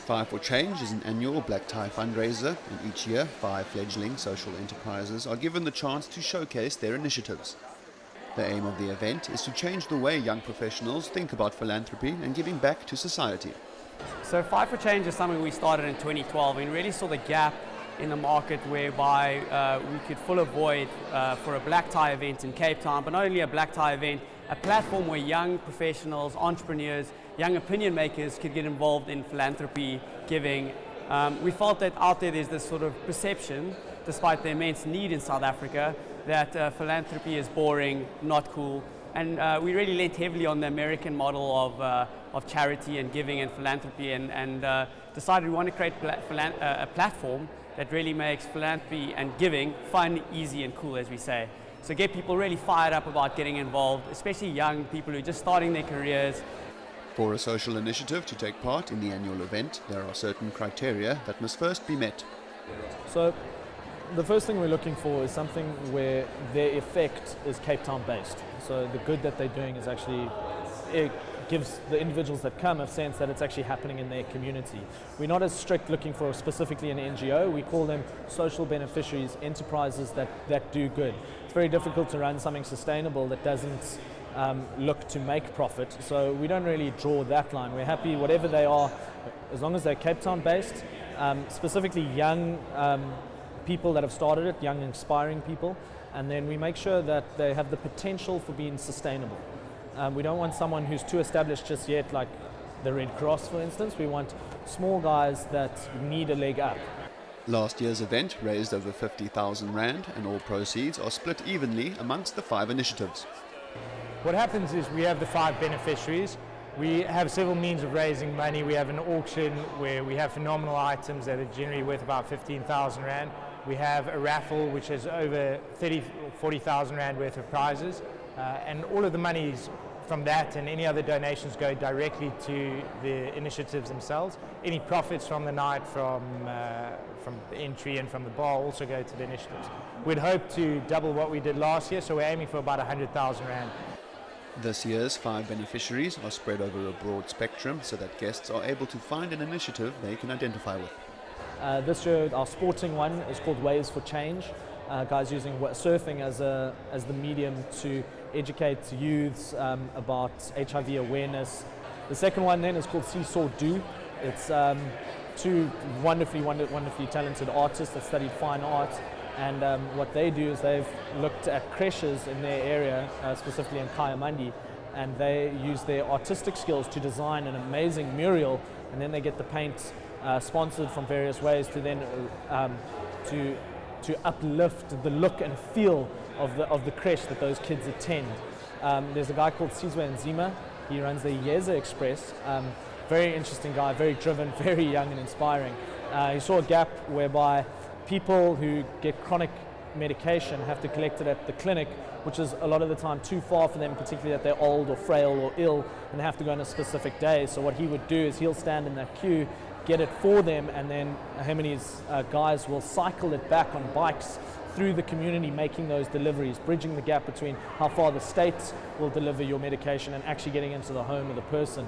Five for Change is an annual black tie fundraiser, and each year 5 fledgling social enterprises are given the chance to showcase their initiatives. The aim of the event is to change the way young professionals think about philanthropy and giving back to society. So Five for Change is something we started in 2012 and really saw the gap in the market whereby we could fill a void for a black tie event in Cape Town, but not only a black tie event, a platform where young professionals, entrepreneurs, young opinion makers could get involved in philanthropy, giving. We felt that out there's this sort of perception, despite the immense need in South Africa, that philanthropy is boring, not cool. And we really leant heavily on the American model of charity and giving and philanthropy, and decided we want to create a platform that really makes philanthropy and giving fun, easy and cool, as we say. So get people really fired up about getting involved, especially young people who are just starting their careers. For a social initiative to take part in the annual event, there are certain criteria that must first be met. So the first thing we're looking for is something where their effect is Cape Town based. So the good that they're doing is actually, it gives the individuals that come a sense that it's actually happening in their community. We're not as strict looking for specifically an NGO. We call them social beneficiaries, enterprises that do good. It's very difficult to run something sustainable that doesn't look to make profit. So we don't really draw that line. We're happy whatever they are, as long as they're Cape Town based, specifically young people that have started it, young inspiring people, and then we make sure that they have the potential for being sustainable. We don't want someone who's too established just yet, like the Red Cross, for instance. We want small guys that need a leg up. Last year's event raised over 50,000 rand, and all proceeds are split evenly amongst the 5 initiatives. What happens is we have the 5 beneficiaries. We have several means of raising money. We have an auction where we have phenomenal items that are generally worth about 15,000 rand. We have a raffle which has over 40,000 rand worth of prizes. And all of the monies from that and any other donations go directly to the initiatives themselves. Any profits from the night, from the entry and from the bar also go to the initiatives. We'd hope to double what we did last year, so we're aiming for about 100,000 rand. This year's 5 beneficiaries are spread over a broad spectrum so that guests are able to find an initiative they can identify with. This year our sporting one is called Waves for Change. Guys using surfing as the medium to educate youths about HIV awareness. The second one then is called Seesaw Do. It's 2 wonderfully talented artists that studied fine art, and what they do is they've looked at creches in their area, specifically in Kayamandi, and they use their artistic skills to design an amazing mural, and then they get the paint sponsored from various ways to then to uplift the look and feel of the creche that those kids attend. There's a guy called Sizwe Nzima. He runs the Yeza Express. Very interesting guy, very driven, very young and inspiring. He saw a gap whereby people who get chronic medication have to collect it at the clinic, which is a lot of the time too far for them, particularly that they're old or frail or ill and they have to go on a specific day. So what he would do is he'll stand in that queue, get it for them, and then him and his guys will cycle it back on bikes through the community, making those deliveries, bridging the gap between how far the state will deliver your medication and actually getting into the home of the person.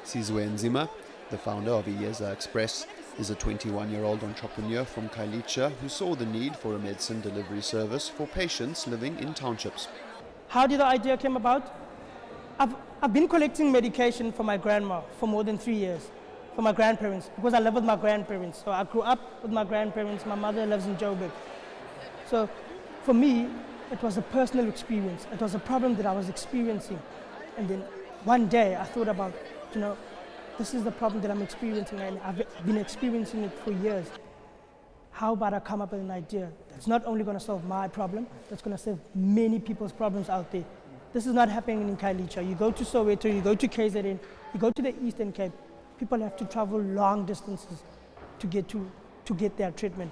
Sizwe Nzima, the founder of Yeza Express, is a 21-year-old entrepreneur from Kailicha who saw the need for a medicine delivery service for patients living in townships. How did the idea come about? I've been collecting medication for my grandma for more than 3 years, for my grandparents, because I live with my grandparents. So I grew up with my grandparents. My mother lives in Joburg. So for me, it was a personal experience. It was a problem that I was experiencing. And then one day I thought about, this is the problem that I'm experiencing, and I've been experiencing it for years. How about I come up with an idea that's not only going to solve my problem, that's going to solve many people's problems out there. This is not happening in Kailicha. You go to Soweto, you go to KZN, you go to the Eastern Cape, people have to travel long distances to get their treatment.